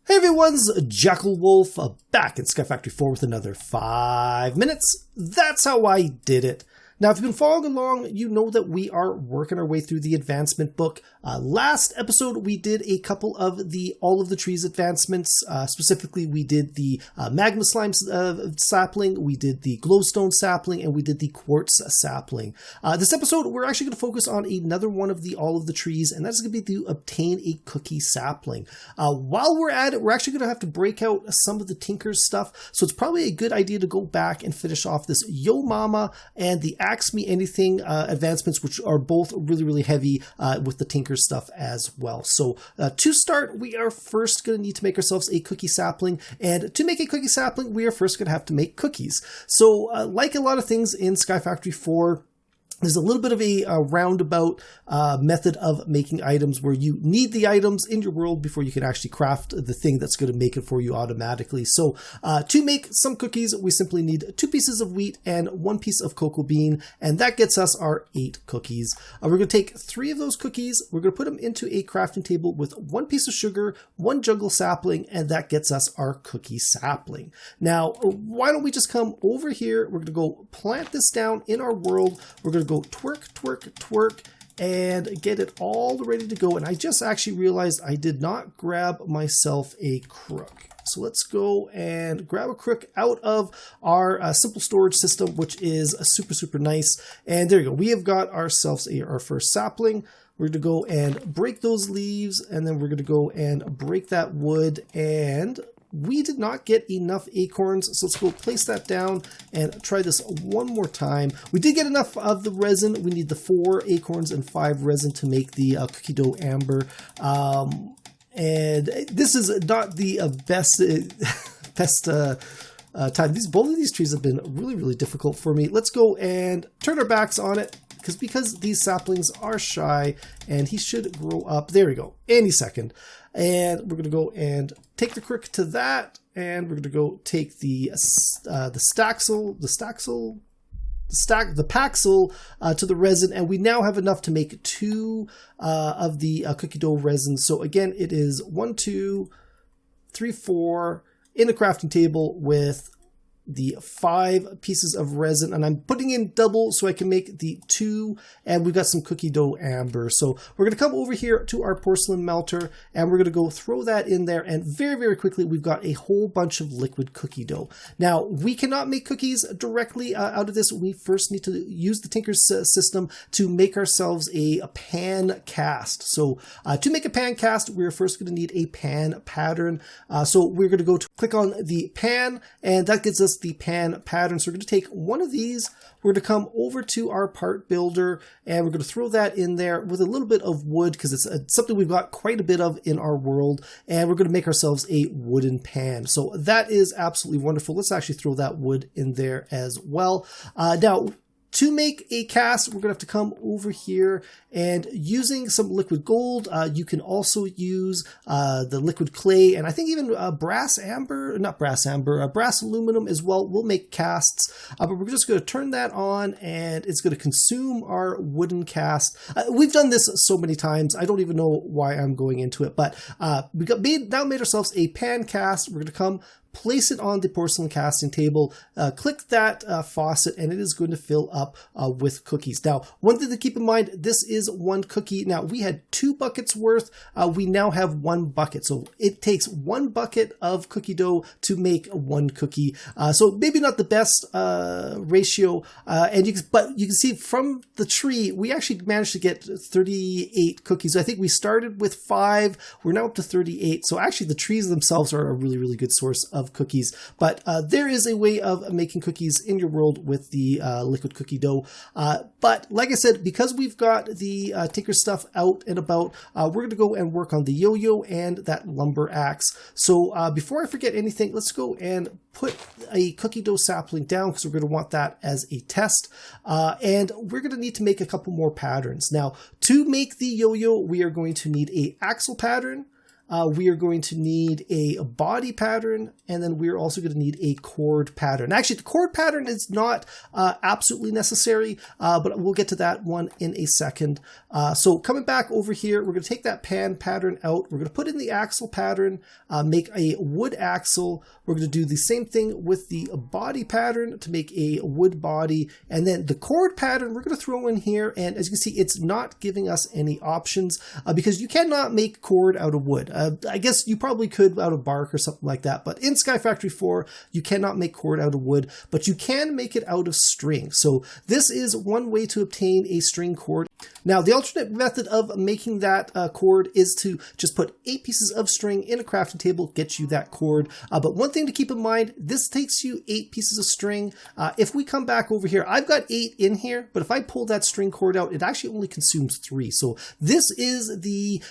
Hey everyone's Jackel Wolf back in Skyfactory 4 with another 5 minutes. That's how I did it. Now, if you've been following along, you know that we are working our way through the advancement book. Last episode, we did a couple of all of the trees advancements. Specifically, we did the magma slime sapling, we did the glowstone sapling, and we did the quartz sapling. This episode, we're actually going to focus on another one of all of the trees, and that's going to be to obtain a cookie sapling. While we're at it, we're actually going to have to break out some of the Tinker's stuff, so it's probably a good idea to go back and finish off this Yo Mama and the Ask Me Anything advancements, which are both really, really heavy with the Tinker stuff as well. So to start, we are first going to need to make ourselves a cookie sapling. And to make a cookie sapling, we are first going to have to make cookies. So like a lot of things in Skyfactory 4, there's a little bit of a roundabout method of making items where you need the items in your world before you can actually craft the thing that's going to make it for you automatically. So to make some cookies, we simply need 2 pieces of wheat and 1 piece of cocoa bean, and that gets us our 8 cookies. We're going to take 3 of those cookies, we're going to put them into a crafting table with 1 piece of sugar, 1 jungle sapling, and that gets us our cookie sapling. Now, why don't we just come over here, we're going to go plant this down in our world, we're going to go twerk, twerk, twerk, and get it all ready to go. And I just actually realized I did not grab myself a crook. So let's go and grab a crook out of our simple storage system, which is super, super nice. And there you go. We have got ourselves our first sapling. We're going to go and break those leaves, and then we're going to go and break that wood, and we did not get enough acorns, so let's go place that down and try this one more time. We did get enough of the resin. We need the 4 acorns and 5 resin to make the cookie dough amber. And this is not the best time. Both of these trees have been really, really difficult for me. Let's go and turn our backs on it, because these saplings are shy, and he should grow up. There we go, any second. And we're going to go and take the crook to that, and we're going to go take the paxel to the resin, and we now have enough to make 2 of the cookie dough resin. So again, it is 1, 2, 3, 4 in the crafting table with the 5 pieces of resin, and I'm putting in double so I can make the 2, and we've got some cookie dough amber. So we're going to come over here to our porcelain melter, and we're going to go throw that in there, and very, very quickly we've got a whole bunch of liquid cookie dough. Now, we cannot make cookies directly out of this. We first need to use the Tinker's system to make ourselves a pan cast. So to make a pan cast, we're first going to need a pan pattern. So we're going to go to click on the pan, and that gives us the pan pattern. So we're going to take one of these, we're going to come over to our part builder, and we're going to throw that in there with a little bit of wood, because it's something we've got quite a bit of in our world, and we're going to make ourselves a wooden pan. So that is absolutely wonderful. Let's actually throw that wood in there as well. Now, to make a cast, we're going to have to come over here, and using some liquid gold, you can also use the liquid clay, and I think even brass aluminum as well will make casts. But we're just going to turn that on, and it's going to consume our wooden cast. We've done this so many times, I don't even know why I'm going into it, but we now made ourselves a pan cast. We're going to come place it on the porcelain casting table, click that faucet, and it is going to fill up with cookies. Now, one thing to keep in mind, this is 1 cookie. Now, we had 2 buckets worth. We now have 1 bucket. So it takes 1 bucket of cookie dough to make 1 cookie. So maybe not the best ratio. But you can see from the tree, we actually managed to get 38 cookies. I think we started with 5. We're now up to 38. So actually, the trees themselves are a really, really good source of cookies. But there is a way of making cookies in your world with the liquid cookie dough. But like I said, because we've got the Tinker stuff out and about, we're going to go and work on the Yoyo and that lumber axe. So before I forget anything, let's go and put a cookie dough sapling down, because we're going to want that as a test. And we're going to need to make a couple more patterns. Now, to make the Yoyo, we are going to need a Axel pattern, we are going to need a body pattern, and then we're also going to need a chord pattern. Actually, the chord pattern is not absolutely necessary, but we'll get to that one in a second. So coming back over here, we're going to take that pan pattern out. We're going to put in the axle pattern, make a wood axle. We're going to do the same thing with the body pattern to make a wood body, and then the chord pattern we're going to throw in here. And as you can see, it's not giving us any options because you cannot make cord out of wood. I guess you probably could out of bark or something like that, but in Skyfactory 4, you cannot make cord out of wood, but you can make it out of string. So this is one way to obtain a string cord. Now, the alternate method of making that cord is to just put 8 pieces of string in a crafting table, get you that cord. But one thing to keep in mind, this takes you 8 pieces of string. If we come back over here, I've got 8 in here, but if I pull that string cord out, it actually only consumes 3. So this is the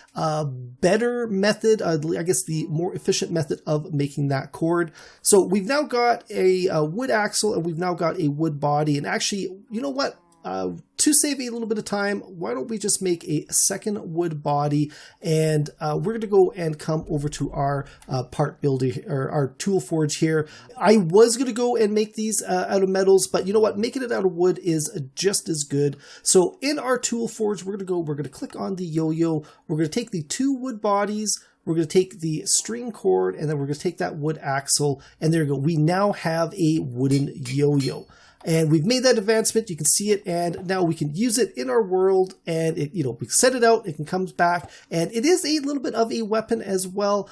better method, I guess the more efficient method of making that cord. So we've now got a wood axle, and we've now got a wood body. And actually, you know what? To save a little bit of time, why don't we just make a second wood body, and we're going to go and come over to our part builder, or our tool forge here. I was going to go and make these out of metals, but you know what? Making it out of wood is just as good. So in our tool forge, we're going to click on the yo-yo. We're going to take the 2 wood bodies. We're going to take the string cord, and then we're going to take that wood axle, and there you go. We now have a wooden yo-yo. And we've made that advancement. You can see it, and now we can use it in our world, and it, we set it out, it can come back, and it is a little bit of a weapon as well.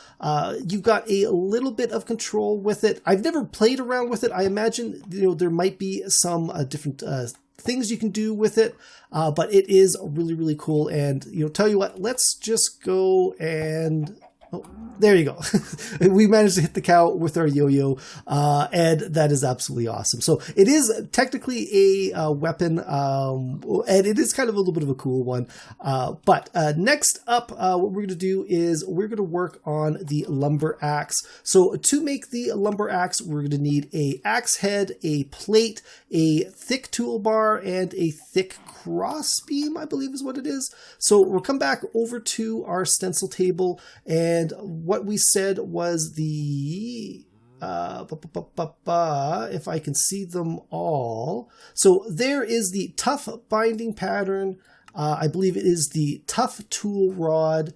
You've got a little bit of control with it. I've never played around with it. I imagine, there might be some different things you can do with it, but it is really, really cool. And, tell you what, let's just go and... Oh, there you go. We managed to hit the cow with our yo-yo, and that is absolutely awesome. So it is technically a weapon, and it is kind of a little bit of a cool one. But next up, what we're going to do is we're going to work on the lumber axe. So to make the lumber axe, we're going to need a axe head, a plate, a thick toolbar, and a thick crossbeam, I believe is what it is. So we'll come back over to our stencil table, and what we said was the if I can see them all. So there is the tough binding pattern. I believe it is the tough tool rod,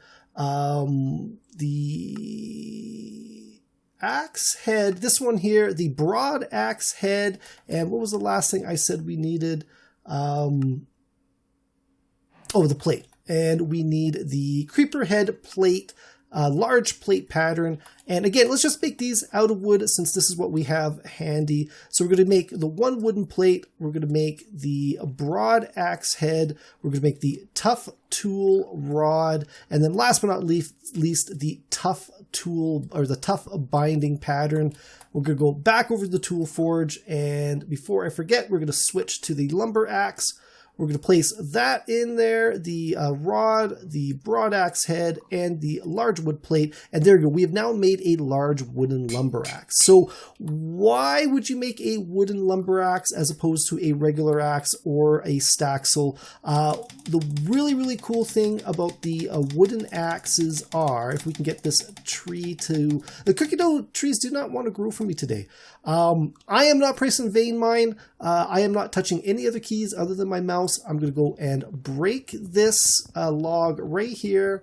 the axe head, this one here, the broad axe head, and what was the last thing I said we needed? The plate. And we need the creeper head plate, large plate pattern. And again, let's just make these out of wood since this is what we have handy. So we're going to make the 1 wooden plate. We're going to make the broad axe head. We're going to make the tough tool rod. And then last but not least, the tough tool, or the tough binding pattern. We're going to go back over to the tool forge. And before I forget, we're going to switch to the lumber axe. We're going to place that in there, the rod, the broad axe head, and the large wood plate. And there you go. We have now made a large wooden lumber axe. So why would you make a wooden lumber axe as opposed to a regular axe or a staxel? The really, really cool thing about the wooden axes are, if we can get this tree to... The cookie dough trees do not want to grow for me today. I am not pressing vein mine. I am not touching any other keys other than my mouse. I'm going to go and break this log right here.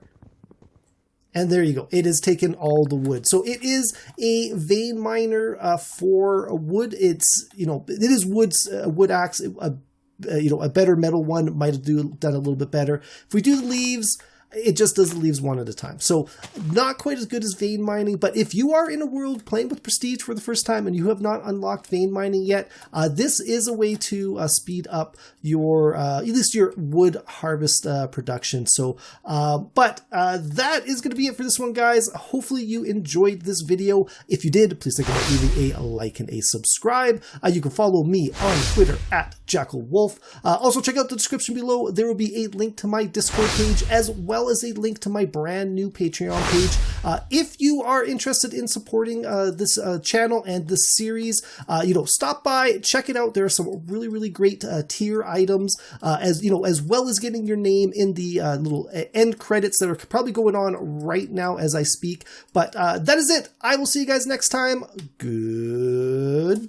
And there you go. It has taken all the wood. So it is a vein miner for wood. It's, it is wood axe. A better metal one might have done a little bit better. If we do the leaves, it just does the leaves one at a time. So not quite as good as vein mining, but if you are in a world playing with Prestige for the first time and you have not unlocked vein mining yet, this is a way to speed up your, at least your wood harvest production. So, but that is going to be it for this one, guys. Hopefully you enjoyed this video. If you did, please think about leaving a like and a subscribe. You can follow me on Twitter at JackelWolf. Also check out the description below. There will be a link to my Discord page as well well as a link to my brand new Patreon page. If you are interested in supporting this channel and this series, stop by, check it out. There are some really, really great tier items, as well as getting your name in the little end credits that are probably going on right now as I speak. But that is it. I will see you guys next time. Goodbye.